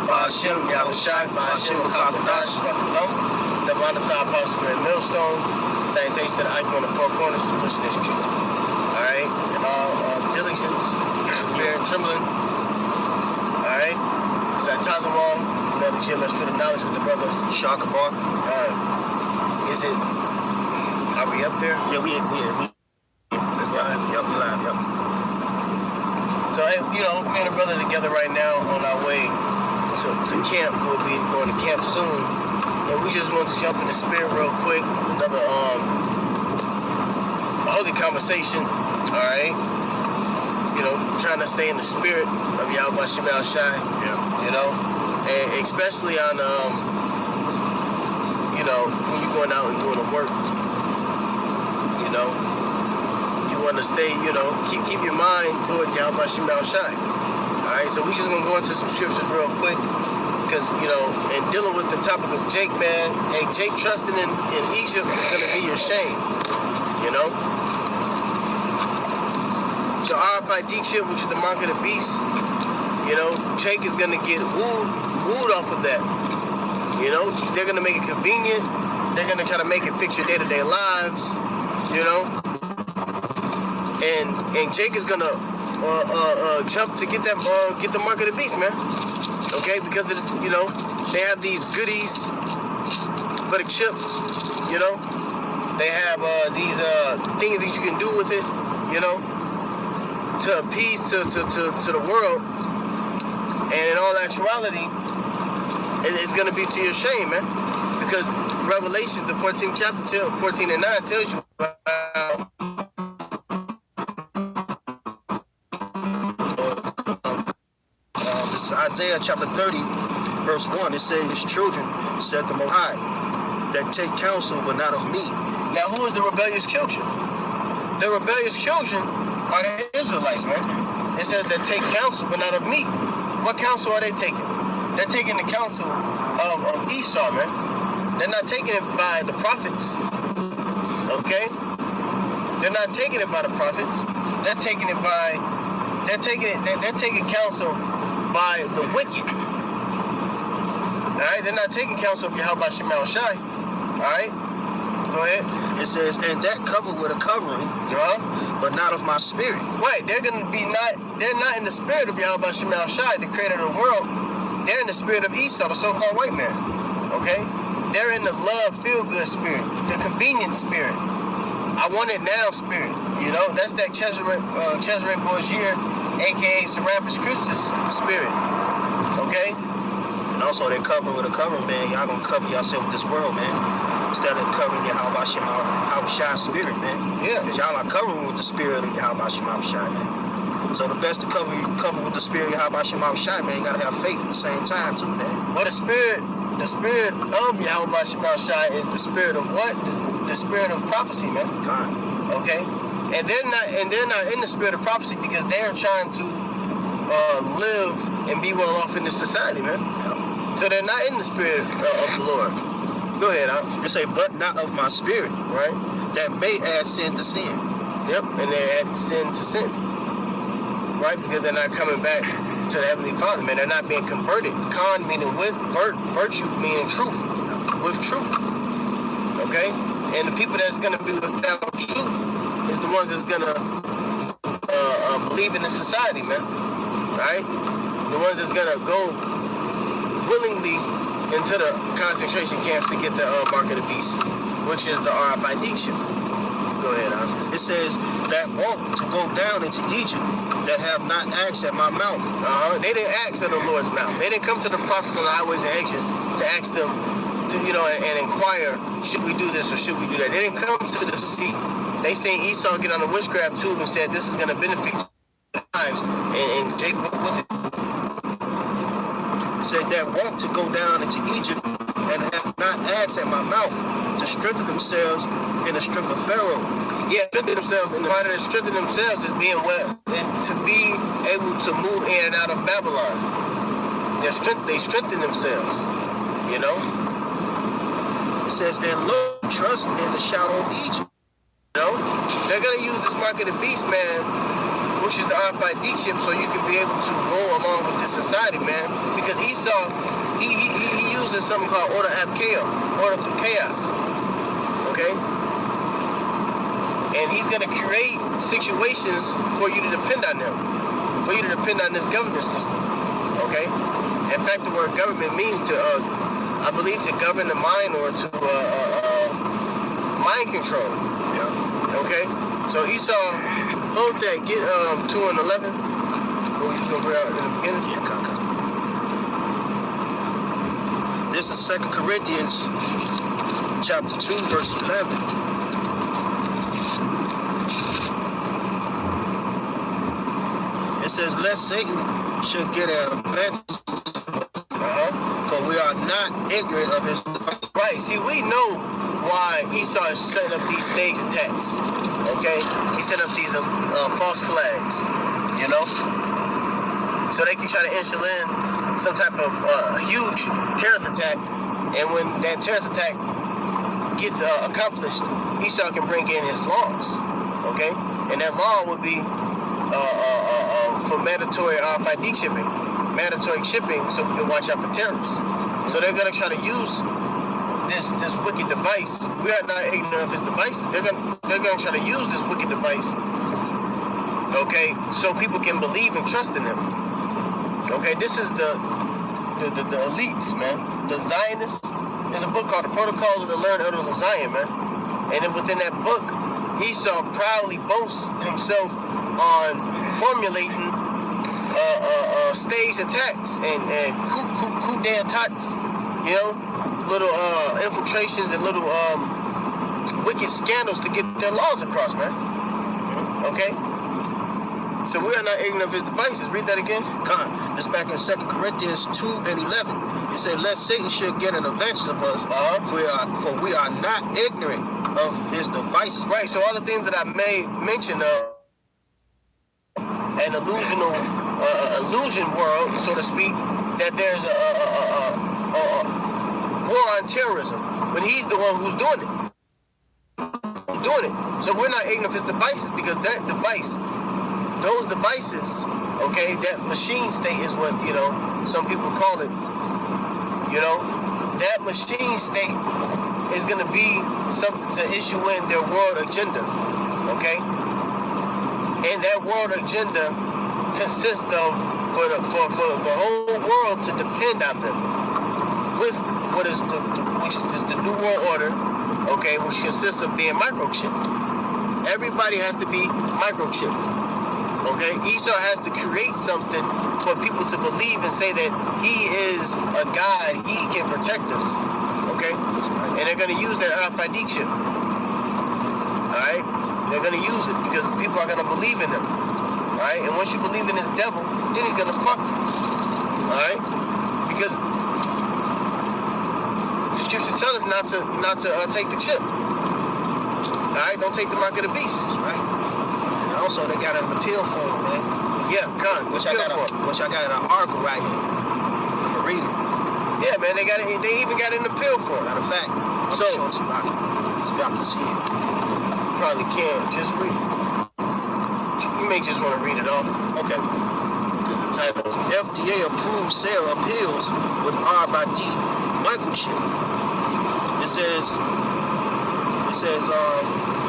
Ba'Shem Yahushai, Ba'Shem Kakodash, Rakadam, the Manasai Apostle and Millstone, salutation to the icon on the four corners is pushing this truth. Alright, and all diligence, fear and trembling. Alright, it's at Tazawam, another gym that's full of knowledge with the brother Shakabar. Is it? Are we up there? Yeah, we It's live. Yep, we live. Yep. So, hey, you know, me and a brother together right now on our way to camp. We'll be going to camp soon. And we just want to jump in the spirit real quick. Another holy conversation. Alright? You know, trying to stay in the spirit of Yahweh Shem Shai. Yeah. You know? And especially on, you know, when you're going out and doing the work. You know? You want to stay, you know, keep your mind toward Yahweh Shem Shai. Alright, so we just gonna go into some scriptures real quick. Because, you know, in dealing with the topic of Jake, man, hey, Jake trusting in Egypt is gonna be your shame. You know? So RFID chip, which is the mark of the beast, you know, Jake is gonna get wooed off of that. You know, they're gonna make it convenient. They're gonna try to make it fix your day-to-day lives. You know? And Jake is gonna jump to get that get the mark of the beast, man. Okay, because you know they have these goodies for the chip. You know, they have these things that you can do with it. You know, to appease to the world. And in all actuality, it's gonna be to your shame, man. Because Revelation, the 14th chapter, 14 and 9 tells you about. Isaiah chapter 30, verse 1, it says, his children said the Most High, that take counsel, but not of me. Now, who is the rebellious children? The rebellious children are the Israelites, man. It says that take counsel, but not of me. What counsel are they taking? They're taking the counsel of Esau, man. They're not taking it by the prophets. Okay? They're not taking it by the prophets. They're taking counsel by the wicked. Alright, they're not taking counsel of Yahweh Shem Shai. Alright? Go ahead. It says, and that covered with a covering, but not of my spirit. Right, they're not in the spirit of Yahweh Shem Shai, the creator of the world. They're in the spirit of Esau, the so-called white man. Okay? They're in the love, feel-good spirit, the convenient spirit. I want it now spirit. You know, that's that Cesare Borgia, aka Serapis Christus spirit. Okay? And also they cover with a cover, man. Y'all gonna cover yourself with this world, man. Instead of covering your Yahweh Shem Shai spirit, man. Yeah. Because y'all are covering with the spirit of Yahweh Shem Shai, man. So the best to cover with the spirit of Yahweh Shem Shai, man. You gotta have faith at the same time too, man. Well, the spirit of Yahweh Shem Shai is the spirit of what? The spirit of prophecy, man. God. Okay? And they're not in the spirit of prophecy because they're trying to live and be well off in this society, man. Yep. So they're not in the spirit of the Lord. Go ahead, It say, but not of my spirit, right? That may add sin to sin. Yep, and they add sin to sin, right? Because they're not coming back to the Heavenly Father, man. They're not being converted. Con meaning with, virtue meaning truth, with truth. Okay, and the people that's gonna be without truth is the ones that's gonna believe in the society, man. Right? The ones that's gonna go willingly into the concentration camps to get the mark of the beast, which is the RFID chip. Go ahead, It says that walk to go down into Egypt that have not asked at my mouth. They didn't ask at the Lord's mouth. They didn't come to the prophets on the highways and hedges to ask them to, you know, and inquire, should we do this or should we do that? They didn't come to the seat. They seen Esau get on the witchcraft tube and said, this is going to benefit your lives, and Jacob with it. It said that walk to go down into Egypt and have not asked at my mouth to strengthen themselves in the strength of Pharaoh. Yeah, strengthen themselves, and part of the strengthen themselves is being well, is to be able to move in and out of Babylon. They strengthen themselves, you know? It says, and look, trust in the shadow of Egypt. You know? They're going to use this mark of the beast, man, which is the RFID chip, so you can be able to go along with this society, man. Because Esau, he uses something called order of chaos, okay? And he's gonna create situations for you to depend on him, for you to depend on this government system, okay? In fact, the word government means to, I believe, to govern the mind or to mind control. Yeah. Okay. So Esau, hold that. Get 2 and 11. What we just gonna bring out in the beginning? Yeah, This is 2 Corinthians chapter 2, verse 11. It says, lest Satan should get an advantage, for we are not ignorant of his device. Right. See, we know why Esau is setting up these stage attacks. Okay. He set up these false flags. You know, so they can try to usher in some type of huge terrorist attack, and when that terrorist attack gets accomplished, Esau can bring in his laws. Okay, and that law would be for mandatory RFID chipping, so we can watch out for terrorists. So they're gonna try to use this wicked device. We are not ignorant of his devices. They're gonna try to use this wicked device, okay, so people can believe and trust in him. Okay, this is the elites, man. The Zionists. There's a book called The Protocols of the Learned Elders of Zion, man. And then within that book, Esau proudly boasts himself on formulating staged attacks and coup d'etats, you know, little infiltrations and little wicked scandals to get their laws across, man. Okay? So we are not ignorant of his devices. Read that again. It's back in 2 Corinthians 2 and 11. It said, lest Satan should get an advantage of us, for we are not ignorant of his devices. Right, so all the things that I made mention of, an illusion world, so to speak, that there's a war on terrorism, when he's the one who's doing it. So we're not ignorant of his devices, because that device, those devices, okay, that machine state is what, you know, some people call it, you know, that machine state is going to be something to issue in their world agenda, okay? And that world agenda consists of, for the whole world to depend on them, with what is which is the New World Order, okay, which consists of being microchipped. Everybody has to be microchipped. Okay, Esau has to create something for people to believe and say that he is a God, he can protect us. Okay, and they're gonna use that RFID chip. Alright? They're gonna use it because people are gonna believe in him. Alright? And once you believe in this devil, then he's gonna fuck you. Alright? Because the scriptures tell us not to take the chip. Alright, don't take the mark of the beast. That's right. Also, they got it in the pill form, man. Yeah, which I got in an article right here. I'm gonna read it. Yeah, man, they got it. They even got it in the pill form. Matter of fact, I'll show it to you, so if y'all can see it. Probably can. Just read. You may just want to read it off. Okay. The title. FDA approved sale of pills with RFID microchip. It says.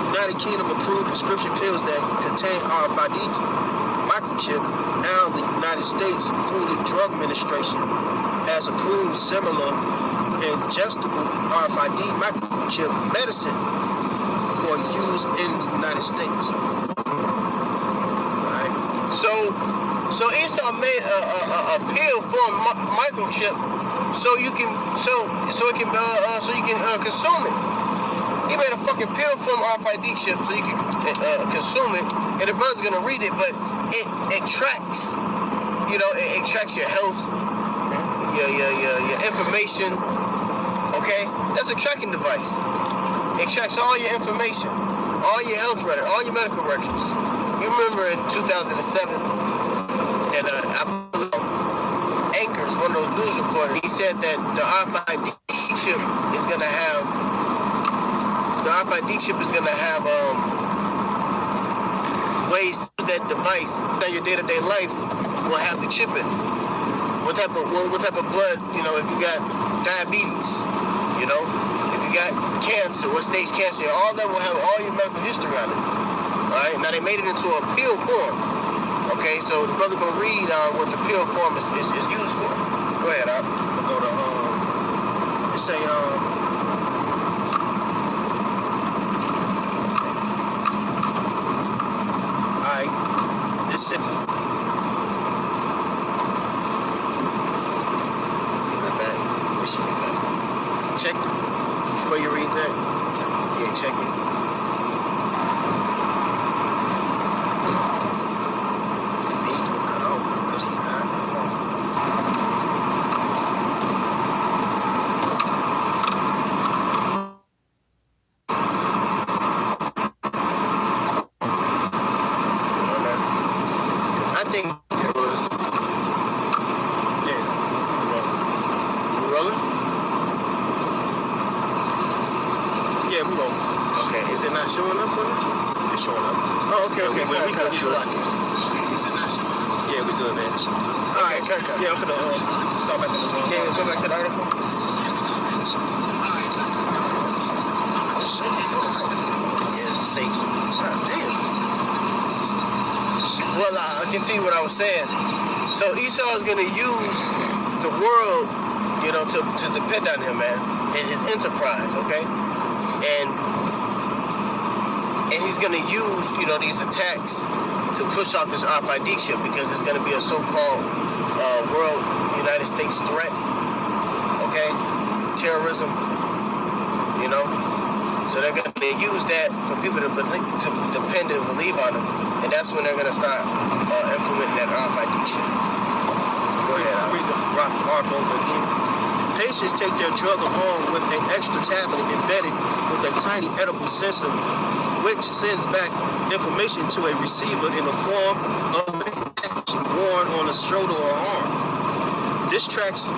United Kingdom approved prescription pills that contain RFID microchip. Now the United States Food and Drug Administration has approved similar ingestible RFID microchip medicine for use in the United States. Alright. So Esau made a pill for microchip so you can consume it. He made a fucking pill form RFID chip so you can consume it, and the brother's gonna read it, but it tracks, you know, it tracks your health, your information, okay? That's a tracking device. It tracks all your information, all your health records, all your medical records. You remember in 2007, and I believe Anchors, one of those news reporters, he said that the RFID chip is gonna have ways that that device that your day-to-day life will have the chip in. What type of blood, you know, if you got diabetes, you know, if you got cancer, what stage cancer, all that will have all your medical history on it. All right, now they made it into a pill form. Okay, so the brother gonna read what the pill form is used for. Go ahead, I'll go to it say alright, it's it. Check it before you read that. Okay. Yeah, check it. Showing up on it? It's showing up. Oh, okay. We good. Yeah, we good, man. Alright, yeah, I'm finna start back on this one. Yeah, go back to the article. Satan, motherfucker. Yeah, Satan. God damn. Well, I'll continue what I was saying. So Esau is gonna use the world, you know, to depend on him, man. His enterprise, okay? And he's going to use, you know, these attacks to push out this RFID chip because there's going to be a so-called world United States threat, okay? Terrorism, you know? So they're going to use that for people to depend and believe on them, and that's when they're going to start implementing that RFID chip. Go ahead. I'll read the mark over again. Patients take their drug along with an extra tablet embedded with a tiny edible sensor which sends back information to a receiver in the form of a patch worn on the shoulder or arm. This tracks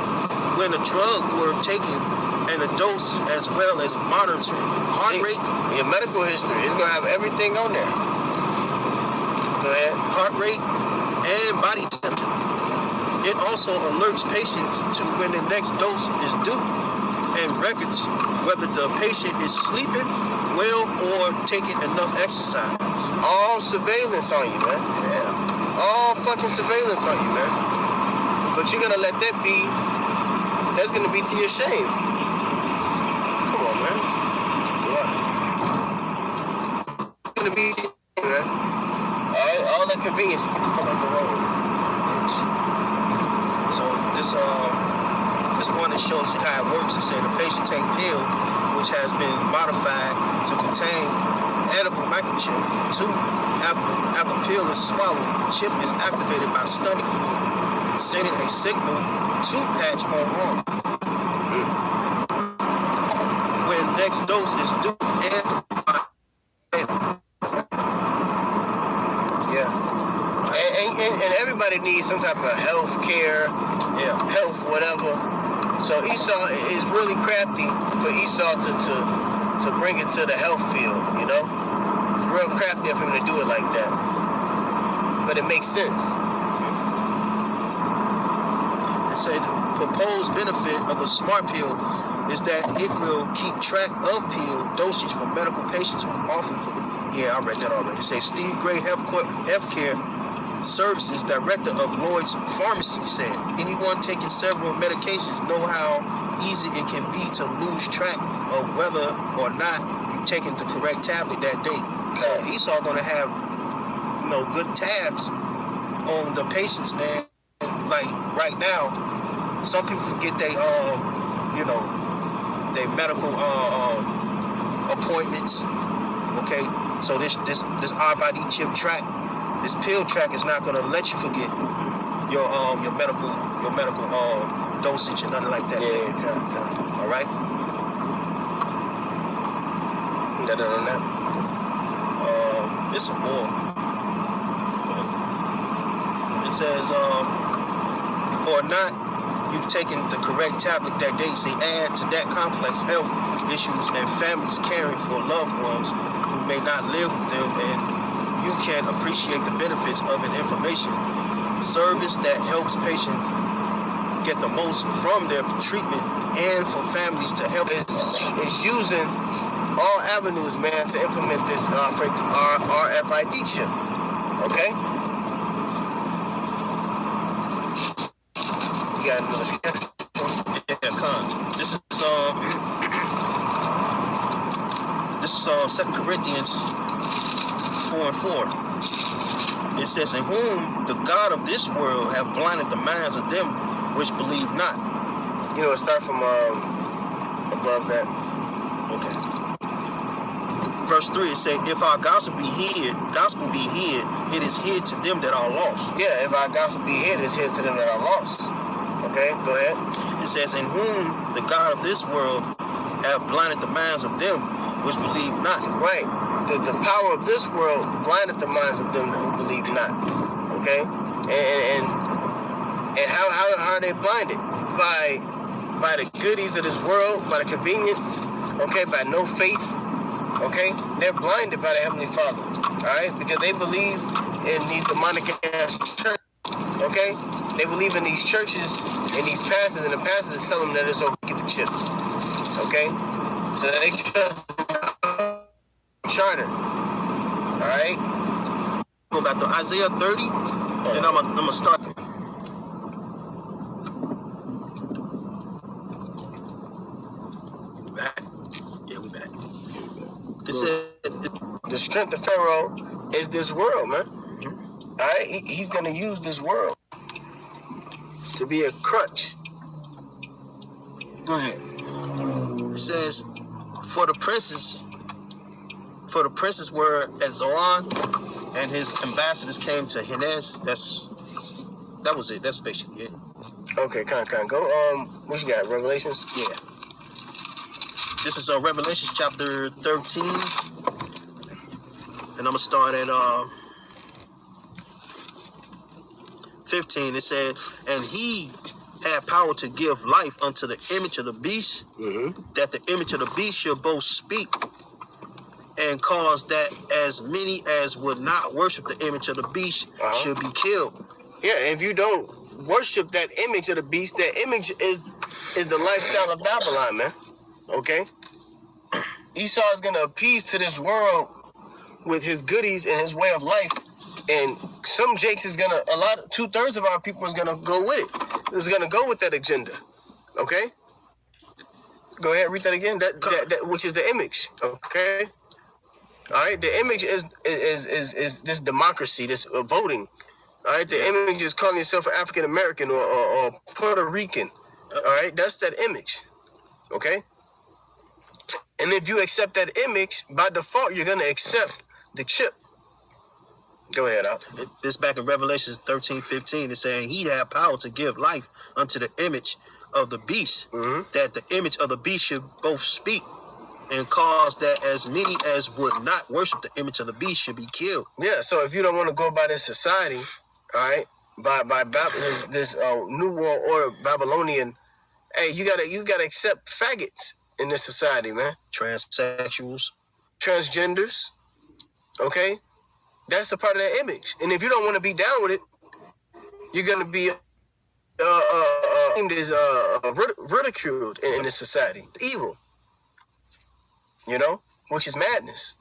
when a drug were taken and a dose, as well as monitoring heart rate. Your medical history is going to have everything on there. Go ahead. Heart rate and body temperature. It also alerts patients to when the next dose is due and records whether the patient is sleeping well or taking enough exercise. All surveillance on you, man. Yeah. All fucking surveillance on you, man. But you're gonna let that be, that's gonna be to your shame. Come on, man. What? It's gonna be to your shame, man. All that convenience, get the fuck off the road, bitch. So this one that shows you how it works. It says the patient take pill, which has been modified to contain edible microchip. 2, after pill is swallowed, chip is activated by stomach fluid, sending a signal to patch on arm. When next dose is due and yeah. And everybody needs some type of health care, health, whatever. So Esau is really crafty for Esau to bring it to the health field, you know? It's real crafty of him to do it like that. But it makes sense. They say the proposed benefit of a smart pill is that it will keep track of pill dosage for medical patients who often I read that already. It says Steve Gray, Healthcare Services Director of Lloyd's Pharmacy, said anyone taking several medications know how easy it can be to lose track of whether or not you're taking the correct tablet that day. So Esau gonna have, you know, good tabs on the patients, man. And like right now, some people forget they their medical appointments. Okay, so this RFID chip track. This pill track is not gonna let you forget your medical dosage and nothing like that. Yeah, okay. All right. Got it on that. There's some more. It says or not, you've taken the correct tablet that day. Say add to that complex health issues and families caring for loved ones who may not live with them and you can appreciate the benefits of an information service that helps patients get the most from their treatment, and for families to help. Is using all avenues, man, to implement this RFID chip. Okay? You got another scripture? Yeah, Con. This is 2 Corinthians 4:4. It says, "In whom the God of this world have blinded the minds of them which believe not." You know, start from above that. Okay. Verse 3, it says, "If our gospel be hid, it is hid to them that are lost." Yeah, if our gospel be hid, it's hid to them that are lost. Okay, go ahead. It says, "In whom the God of this world have blinded the minds of them which believe not." Right. The power of this world blinded the minds of them who believe not. Okay? And how are they blinded? By the goodies of this world, by the convenience, okay, by no faith. Okay? They're blinded by the Heavenly Father. Alright? Because they believe in these demonic ass churches. Okay? They believe in these churches and these pastors, and the pastors tell them that it's okay to get the chip. Okay? So they trust charter. Alright? Go back to Isaiah 30, and I'm gonna start. We back? Yeah, we back. It said, the strength of Pharaoh is this world, man. Alright? He's gonna use this world to be a crutch. Go ahead. It says, for the princes were at Zoan, and his ambassadors came to Henes. That was it. That's basically it. Okay, go. What you got? Revelations? Yeah. This is Revelations chapter 13, and I'm gonna start at 15. It said, "And he had power to give life unto the image of the beast, that the image of the beast should both speak, and cause that as many as would not worship the image of the beast should be killed." Yeah, if you don't worship that image of the beast, that image is the lifestyle of Babylon, man. Okay? Esau is gonna appease to this world with his goodies and his way of life. And some Jakes is gonna, 2/3 of our people is gonna go with it. Is gonna go with that agenda. Okay? Go ahead, read that again. That which is the image. Okay? Alright, the image is this democracy, this voting. Alright, the image is calling yourself an African American or Puerto Rican. Alright, that's that image. Okay? And if you accept that image, by default, you're gonna accept the chip. Go ahead, Al. This back in Revelation 13:15, it's saying he had power to give life unto the image of the beast, that the image of the beast should both speak, and cause that as many as would not worship the image of the beast should be killed. Yeah, so if you don't want to go by this society, all right, by this New World Order Babylonian, hey, you gotta accept faggots in this society, man. Transsexuals, transgenders, okay? That's a part of that image. And if you don't want to be down with it, you're gonna be ridiculed in this society. It's evil. You know, which is madness.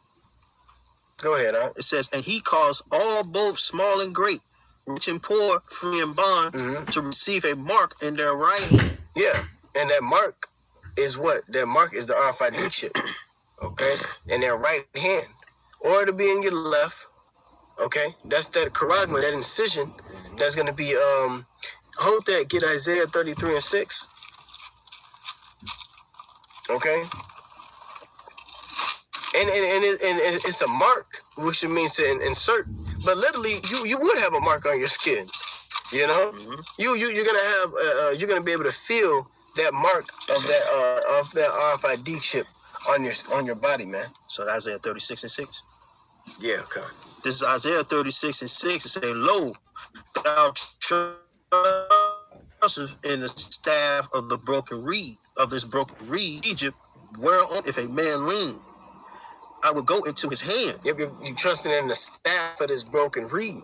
Go ahead, huh? It says, "And he caused all, both small and great, rich and poor, free and bond, to receive a mark in their right hand." Yeah, and that mark is what? That mark is the RFID chip, okay? In their right hand, or it'll be in your left, okay? That's that charagma, that incision. That's gonna be hold that. Get Isaiah 33:6, okay? And it's a mark, which means to insert. But literally, you would have a mark on your skin. You know, you're gonna have you're gonna be able to feel that mark of that RFID chip on your body, man. So Isaiah 36:6. Yeah, okay. This is Isaiah 36:6. It says, "Lo, thou trustest in the staff of the broken reed, of this broken reed, Egypt, whereon if a man lean, I will go into his hand. Yep, you trusting in the staff of this broken reed.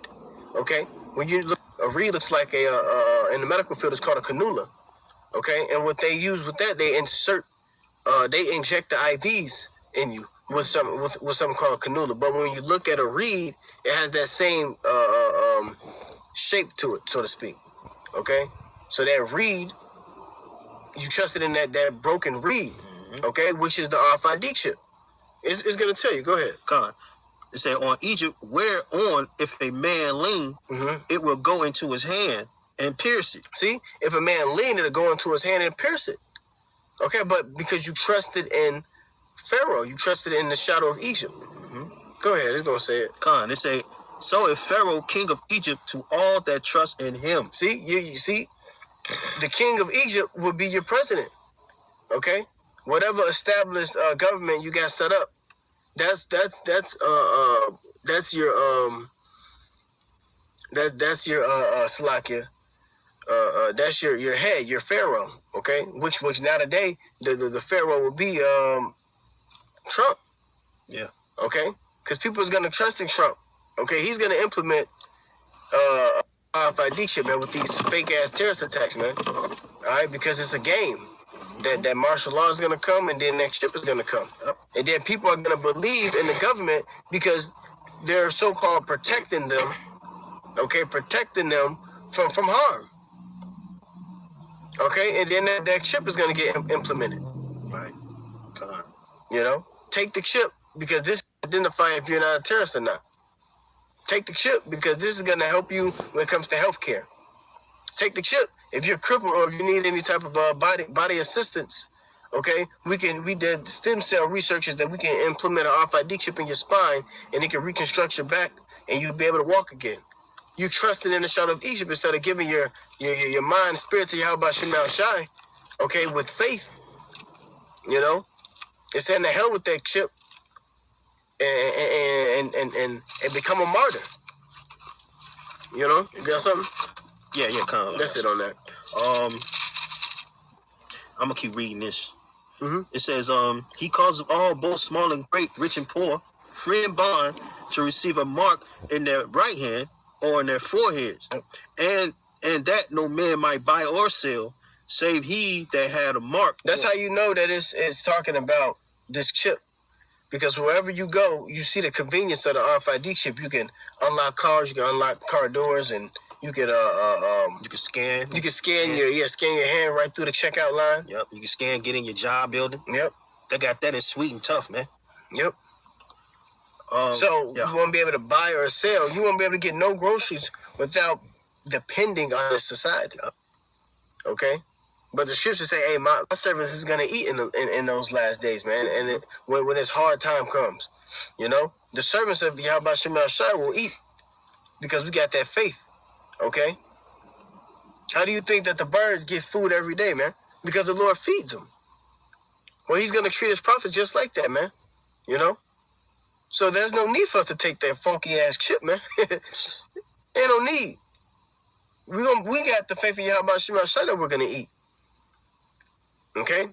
Okay, when you look, a reed looks like in the medical field, it's called a cannula. Okay, and what they use with that, they inject the IVs in you with something called a cannula. But when you look at a reed, it has that same shape to it, so to speak. Okay, so that reed, you trusted in that broken reed. Okay, which is the RFID chip. It's gonna tell you. Go ahead. God. It said, on Egypt, whereon if a man lean, it will go into his hand and pierce it. See, if a man lean, it'll go into his hand and pierce it. Okay, but because you trusted in Pharaoh, you trusted in the shadow of Egypt. Go ahead, it's gonna say it. Khan, it say, so if Pharaoh, king of Egypt, to all that trust in him. See, you see, the king of Egypt would be your president. Okay, whatever established government you got set up, that's your Salakia. That's your head, your pharaoh. Okay, which now today the pharaoh will be Trump. Yeah. Okay, because people is gonna trust in Trump. Okay, he's gonna implement RFID chip, man, with these fake ass terrorist attacks, man. All right, because it's a game. That martial law is going to come, and then that chip is going to come. And then people are going to believe in the government because they're so-called protecting them, okay, protecting them from harm. Okay, and then that chip is going to get implemented. Right. Come on. You know, take the chip because this identify if you're not a terrorist or not. Take the chip because this is going to help you when it comes to healthcare. Take the chip if you're crippled or if you need any type of body assistance. Okay, we did stem cell researches that we can implement an RFID chip in your spine and it can reconstruct your back and you'll be able to walk again. You trusted in the shadow of Egypt instead of giving your mind and spirit to Yahweh Shemel Shai, okay, with faith. You know, it's saying the hell with that chip and become a martyr. You know, you got something? Yeah, come on. That's it on that. I'm gonna keep reading this. It says, he causes all, both small and great, rich and poor, free and bond, to receive a mark in their right hand or in their foreheads, and that no man might buy or sell, save he that had a mark. That's how you know that it's talking about this chip. Because wherever you go, you see the convenience of the RFID chip. You can unlock cars, you can unlock car doors, and you can you can scan. You can scan your hand right through the checkout line. Yep. You can scan, get in your job building. Yep. They got that in Sweet and Tough, man. Yep. You won't be able to buy or sell. You won't be able to get no groceries without depending on the society. Okay? But the scriptures say, hey, my servants is going to eat in those last days, man. And when this hard time comes, you know, the servants of Yahweh Shemel Shai will eat because we got that faith. Okay? How do you think that the birds get food every day, man? Because the Lord feeds them. Well, he's going to treat his prophets just like that, man. You know? So there's no need for us to take that funky-ass chip, man. Ain't no need. We got the faith in Yahweh Shemel Shai that we're going to eat. Okay?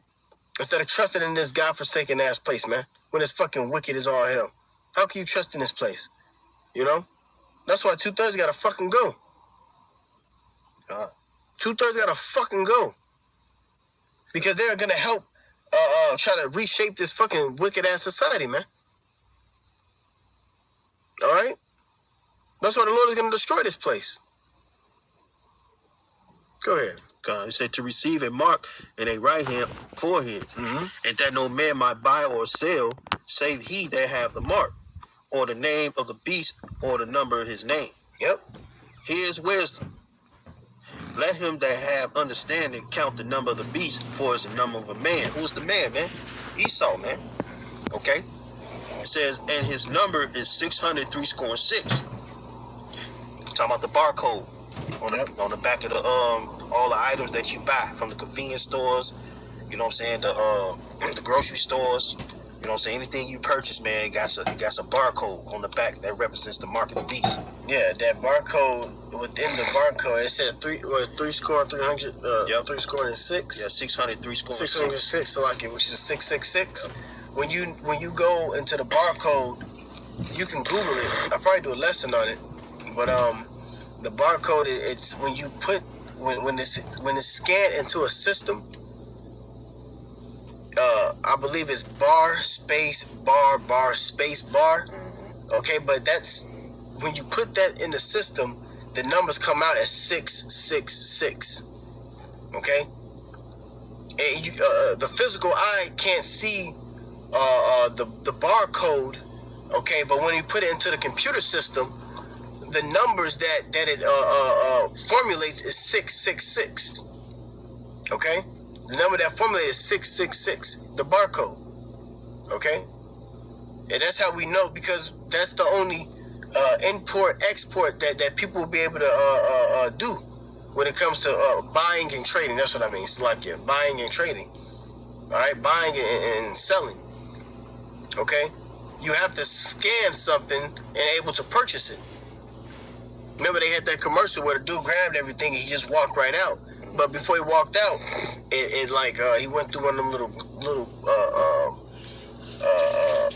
Instead of trusting in this God-forsaken-ass place, man. When it's fucking wicked as all hell. How can you trust in this place? You know? That's why 2/3 got to fucking go. 2/3 got to fucking go. Because they're going to help try to reshape this fucking wicked-ass society, man. All right? That's why the Lord is going to destroy this place. Go ahead. God, he said to receive a mark in a right hand forehead, and that no man might buy or sell, save he that have the mark, or the name of the beast, or the number of his name. Yep. Here's wisdom. Let him that have understanding count the number of the beast, for it's the number of a man. Who's the man, man? Esau, man. Okay? It says, and his number is 603. Talking about the barcode on the back of the all the items that you buy from the convenience stores, you know what I'm saying, the grocery stores, you know what I'm saying, anything you purchase, man, it got a barcode on the back that represents the mark of the beast. Yeah, that barcode, within the barcode, it says 3 score 300, yep. 3 score and 6. Yeah, 603 606, so like it, which is 666. Yep. when you go into the barcode, you can Google it. I'll probably do a lesson on it. But the barcode, it's when you put when it's scanned into a system. I believe it's bar space bar bar space bar. Okay, but that's when you put that in the system, the numbers come out as 666. Okay, and the physical eye can't see the barcode. Okay, but when you put it into the computer system, the numbers that it formulates is 666. Okay, the number that formulates is 666. The barcode. Okay, and that's how we know, because that's the only import export that people will be able to do when it comes to buying and trading. That's what I mean. It's like buying and trading. All right, buying and selling. Okay, you have to scan something and able to purchase it. Remember, they had that commercial where the dude grabbed everything and he just walked right out. But before he walked out, he went through one of them little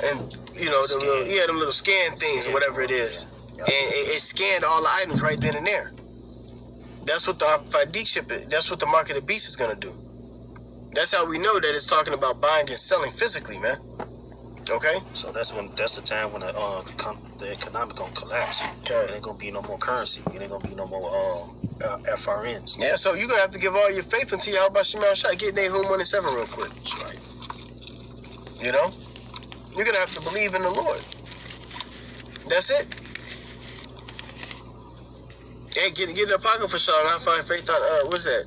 and you know, them little scan things or whatever it is. Yeah. And it scanned all the items right then and there. That's what the RFID chip is. That's what the Mark of the Beast is gonna do. That's how we know that it's talking about buying and selling physically, man. Okay. So that's the time when the economic gonna collapse. Okay. It ain't gonna be no more currency. It ain't gonna be no more FRNs. Yeah. So you're gonna have to give all your faith into Yahweh Shemel Shai. Get Nahum 1:7 real quick. That's right. You know, you're gonna have to believe in the Lord. That's it. Hey, get in the pocket for Sean. I find faith on what's that?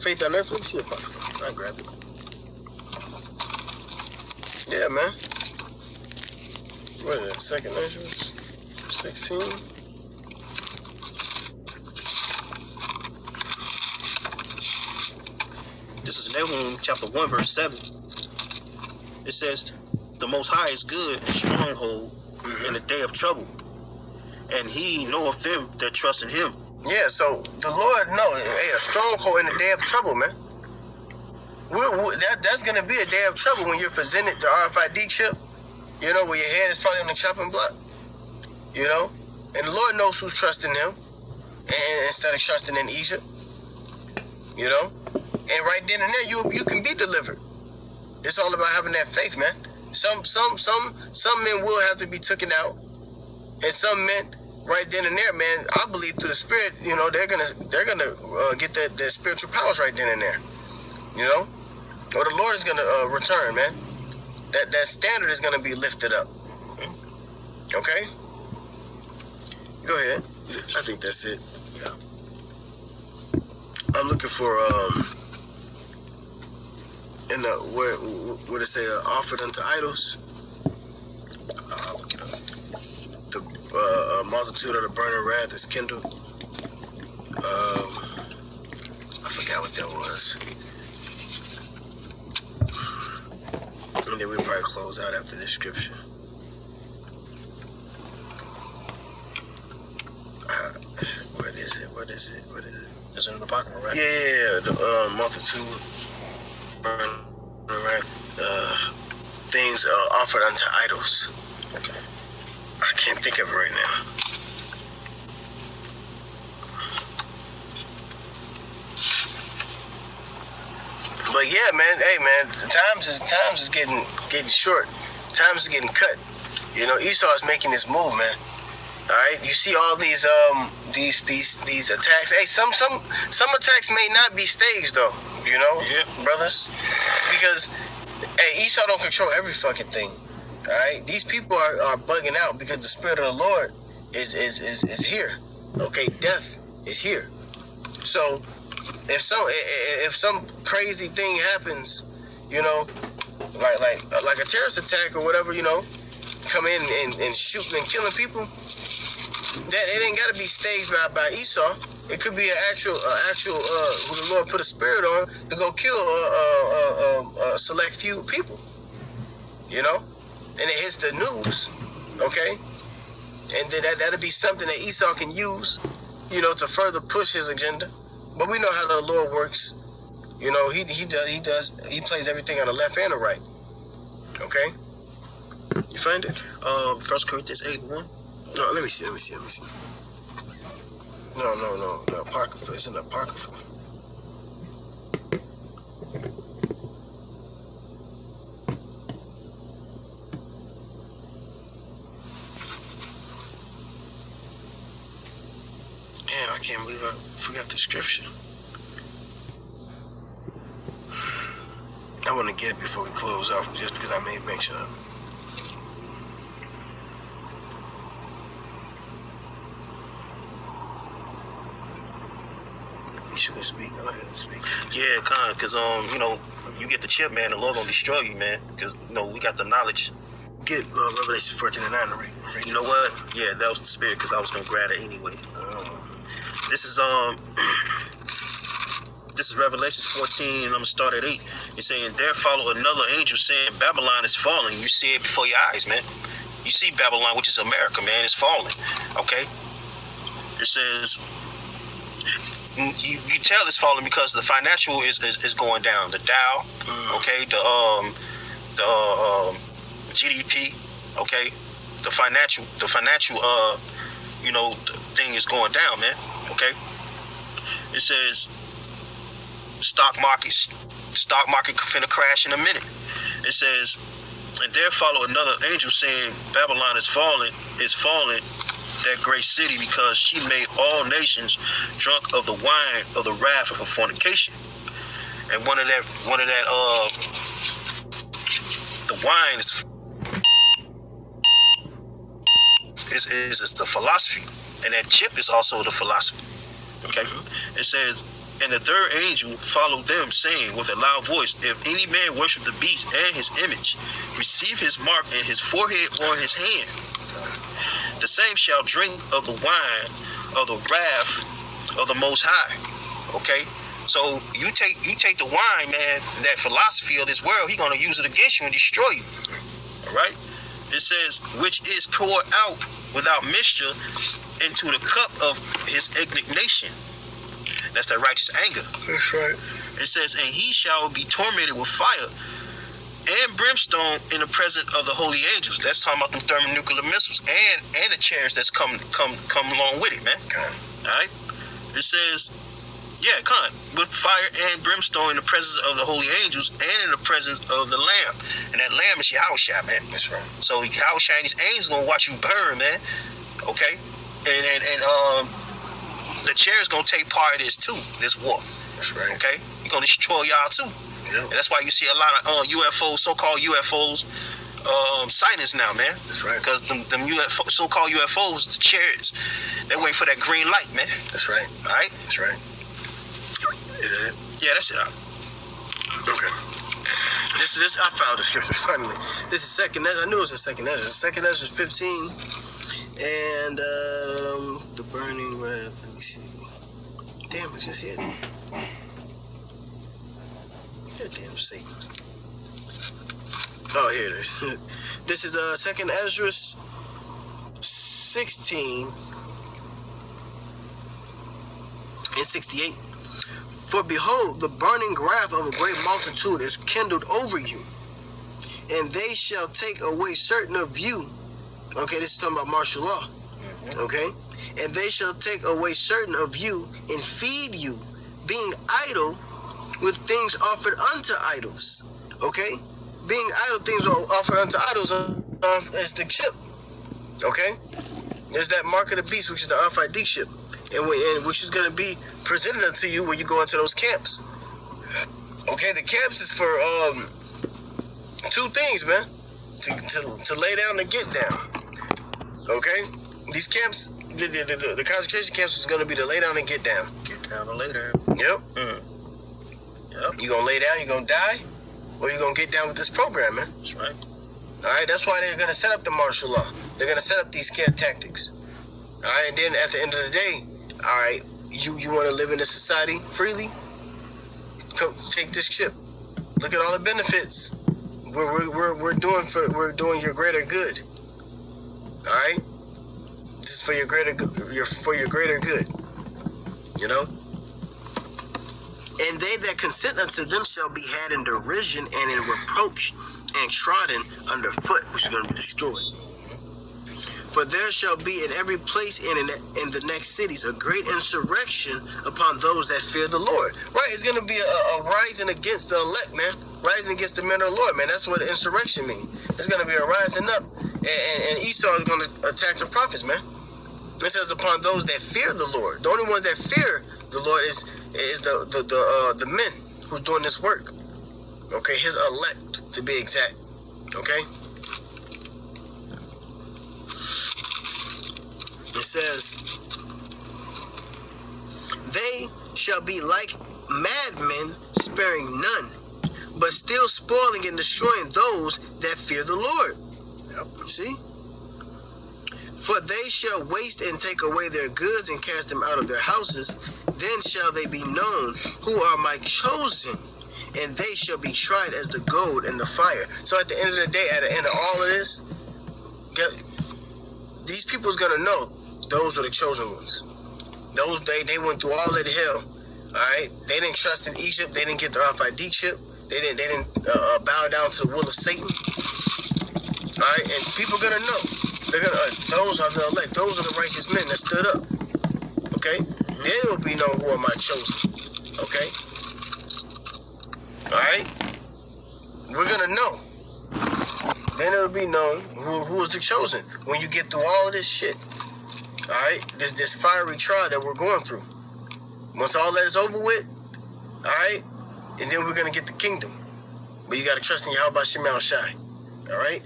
Faith on earth. Let me see your pocket. I grab it. Yeah, man. What is it? Second Ezra 16. This is Nahum chapter 1 verse 7. It says, "The Most High is good and stronghold in the day of trouble, and He knoweth them that trust in Him." Yeah, so the Lord knows a stronghold in the day of trouble, man. That's gonna be a day of trouble when you're presented the RFID chip. You know, where your head is probably on the chopping block. You know, and the Lord knows who's trusting Him, and instead of trusting in Egypt. You know, and right then and there, you can be delivered. It's all about having that faith, man. Some men will have to be taken out, and some men right then and there, man. I believe through the Spirit, you know, they're gonna get that spiritual powers right then and there. You know, or the Lord is gonna return, man. That standard is gonna be lifted up. Okay, go ahead. I think that's it. Yeah. I'm looking for in the where it say offered unto idols. I'll look it up. The multitude of the burning wrath is kindled. I forgot what that was. And then we'll probably close out after this scripture. What is it? Is it in the pocket, right? Yeah, the multitude things offered unto idols. Okay. I can't think of it right now. But yeah, man. Hey, man. Times is getting short. Times is getting cut. You know, Esau is making this move, man. All right. You see all these attacks. Hey, some attacks may not be staged though. You know, brothers, because hey, Esau don't control every fucking thing. All right. These people are bugging out because the Spirit of the Lord is here. Okay, death is here. So if some crazy thing happens, you know, like a terrorist attack or whatever, you know, come in and shooting and killing people, that it ain't got to be staged by Esau. It could be an actual who the Lord put a spirit on to go kill a select few people, you know, and it hits the news, okay, and then that'll be something that Esau can use, you know, to further push his agenda. But we know how the Lord works. You know, he plays everything on the left and the right. Okay? You find it? 1 Corinthians 8:1. No, let me see. No. The Apocrypha. It's in the Apocrypha. Damn, I can't believe I forgot the scripture. I want to get it before we close off, just because I made mention of it. You shouldn't speak. Go ahead and speak. Yeah, because you get the chip, man, the Lord gonna destroy you, man. Because we got the knowledge. Get Revelation 14:9 to read. You know what? Yeah, that was the spirit, because I was gonna grab it anyway. This is Revelation 14, and I'm gonna start at 8. It's saying, there followed another angel saying, Babylon is falling. You see it before your eyes, man. You see Babylon, which is America, man, it's falling. Okay? It says, you tell it's falling because the financial is going down. The Dow, okay, the GDP, okay, the financial the thing is going down, man. Okay. It says stock market finna crash in a minute. It says, and there followed another angel saying, Babylon is falling, that great city, because she made all nations drunk of the wine of the wrath of her fornication. And one of that the wine is the philosophy, and that chip is also the philosophy. Okay. It says, and the third angel followed them, saying with a loud voice, if any man worship the beast and his image, receive his mark in his forehead or in his hand, the same shall drink of the wine of the wrath of the Most High. Okay? So you take the wine, man, that philosophy of this world, he's gonna use it against you and destroy you. All right? It says, which is poured out without mixture into the cup of his indignation. That's that righteous anger. That's right. It says, and he shall be tormented with fire and brimstone in the presence of the holy angels. That's talking about them thermonuclear missiles and the chariots that's come along with it, man. All right. It says, with fire and brimstone in the presence of the holy angels and in the presence of the Lamb. And that Lamb is Yahushua, man. That's right. So Yahushua and his angels gonna watch you burn, man. Okay. And the chair's gonna take part of this too, this war. That's right. Okay? You're gonna destroy y'all too. Yeah. And that's why you see a lot of UFOs, so-called UFOs, sightings now, man. That's right. Because them UFO, so-called UFOs, the chairs, they wait for that green light, man. That's right. All right? That's right. Is that it? Yeah, that's it. Okay. This I found the scripture finally. This is Second Ezra. I knew it was in Second Ezra. Second Ezra 15. And the burning wrath. Let me see. Damn, it just hit. Goddamn Satan. Oh, here it is. This is Second Ezra 16 and 68. For behold, the burning wrath of a great multitude is kindled over you, and they shall take away certain of you. Okay, this is talking about martial law. Okay? And they shall take away certain of you and feed you, being idle with things offered unto idols. Okay? Being idle things are offered unto idols is the chip. Okay? There's that mark of the beast, which is the RFID chip. And which is going to be presented unto you when you go into those camps. Okay? The camps is for two things, man. To lay down and get down. Okay? These camps, the concentration camps is going to be to lay down and get down. Get down or lay down. Yep. Yep. You going to lay down, you going to die, or you going to get down with this program, man. That's right. All right? That's why they're going to set up the martial law. They're going to set up these scare tactics. All right? And then at the end of the day, all right, you want to live in this society freely? Come take this chip. Look at all the benefits. We're doing your greater good. All right, this is for your greater good. For your greater good. You know. And they that consent unto them shall be had in derision and in reproach and trodden underfoot, which is going to be destroyed. For there shall be in every place in the next cities a great insurrection upon those that fear the Lord. Right, it's going to be a rising against the elect, man. Rising against the men of the Lord, man. That's what insurrection means. It's going to be a rising up, and Esau is going to attack the prophets, man. It says upon those that fear the Lord. The only ones that fear the Lord is the men who's doing this work. Okay, his elect, to be exact. Okay. It says, they shall be like madmen, sparing none, but still spoiling and destroying those that fear the Lord. Yep. See? For they shall waste and take away their goods and cast them out of their houses. Then shall they be known who are my chosen, and they shall be tried as the gold in the fire. So at the end of the day, at the end of all of this, these people's gonna know those are the chosen ones. Those they went through all of the hell. All right, they didn't trust in Egypt. They didn't get the RFID chip. They didn't bow down to the will of Satan. All right, and people gonna know. They're gonna those are the elect. Those are the righteous men that stood up. Okay, then it will be known who are my chosen. Okay. All right, we're gonna know. Then it'll be known who is the chosen when you get through all of this shit. All right, this fiery trial that we're going through. Once all that is over with, all right, and then we're gonna get the kingdom. But you gotta trust in Yahweh Shema Shai. All right.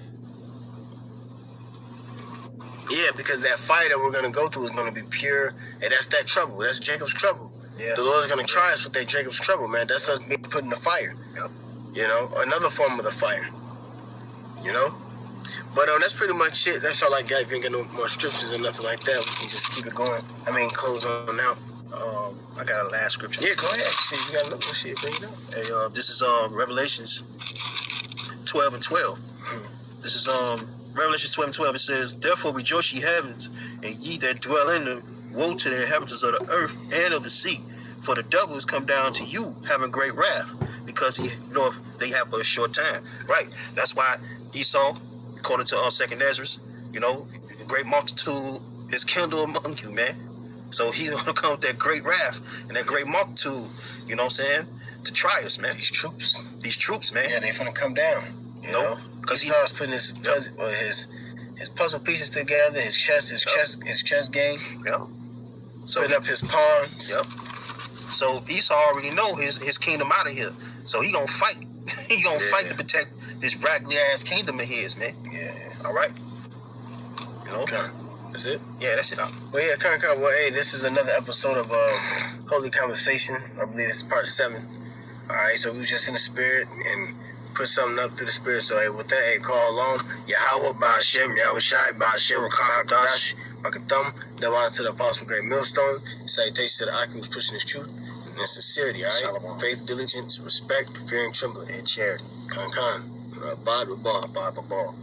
Yeah, because that fire that we're gonna go through is gonna be pure, and that's that trouble. That's Jacob's trouble. Yeah. The Lord's gonna try us with that Jacob's trouble, man. That's us being put in the fire. Yep. You know, another form of the fire. You know. But that's pretty much it. That's all I got. If you ain't got no more scriptures or nothing like that, we can just keep it going. I mean, close on out. I got a last scripture. Yeah, go ahead. Shit, you got another shit. Bring it up. Hey, this is Revelations 12 and 12. This is Revelation 12 and 12. It says, therefore rejoice ye heavens, and ye that dwell in them. Woe to the inhabitants of the earth and of the sea, for the devil is come down to you, having great wrath, because he knoweth they have but a short time. Right. That's why Esau, according to 2nd Ezra, you know, a great multitude is kindled among you, man. So he's gonna come with that great wrath and that great multitude, you know what I'm saying, to try us, man. These troops, man. Yeah, they finna come down. You know, because he was putting his puzzle pieces together, his chess game. Yep. So putting up his pawns. Yep. So Esau already know his kingdom out of here. So he gonna fight. He gonna fight to protect this raggedy ass kingdom of his, man. Yeah. All right. You know. Okay. That's it? Yeah, that's it. Well, yeah, well, hey, this is another episode of Holy Conversation. I believe this is part 7. All right, so we was just in the spirit and put something up through the spirit. So, hey, with that, hey, call along. Yahweh, Ba'ashem, Yahweh Shai, Ba'ashem, Rakah HaKadash, Makathum, Devon to the Apostle Great Millstone. Salutations to the Akim who's pushing his truth and sincerity, all right? Shalom. Faith, diligence, respect, fear, and trembling, and charity. Khan. Abad Babal.